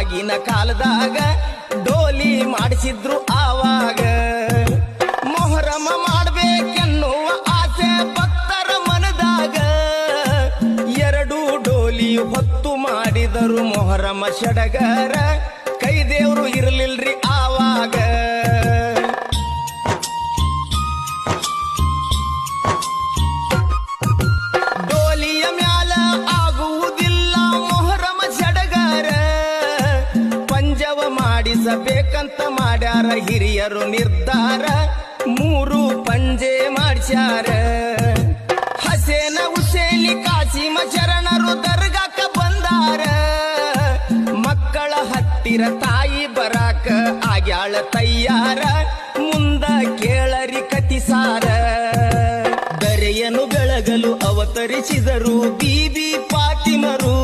ಆಗಿನ ಕಾಲದಾಗ ಡೋಲಿ ಮಾಡಿಸಿದ್ರು ಆವಾಗ. ಮೊಹರಮ ಮಾಡ್ಬೇಕೆನ್ನುವ ಆಸೆ ಭಕ್ತರ ಮನದಾಗ, ಎರಡು ಡೋಲಿ ಹೊತ್ತು ಮಾಡಿದರು ಮೊಹರಮ ಸಡಗರ. ಕೈ ದೇವ್ರು ಇರಲಿಲ್ರಿ ಆವಾಗ. ಡೋಲಿಯ ಮ್ಯಾಲ ಆಗುವುದಿಲ್ಲ ಮೊಹರಮ ಸಡಗರ, ಪಂಜವ ಮಾಡಿಸಬೇಕಂತ ಮಾಡ್ಯಾರ ಹಿರಿಯರು ನಿರ್ಧಾರ. 3 ಪಂಜೆ ಮಾಡ್ಸ್ಯಾರ. ಹಸೇನ ಹುಸೇನಿ ಕಾಸಿಮ ಶರಣರು ದರ್ಗಾಕ ಬಂದಾರ. ಮಕ್ಕಳ ಹತ್ತಿರ ತಾಯಿ ಬರಾಕ ಆಗ್ಯಾಳ ತಯ್ಯಾರ. ಮುಂದ ಕೇಳರಿ ಕತಿಸಾರ. ದರೆಯನ್ನು ಬೆಳಗಲು ಅವತರಿಸಿದರು ಬೀಬಿ ಫಾತಿಮರು.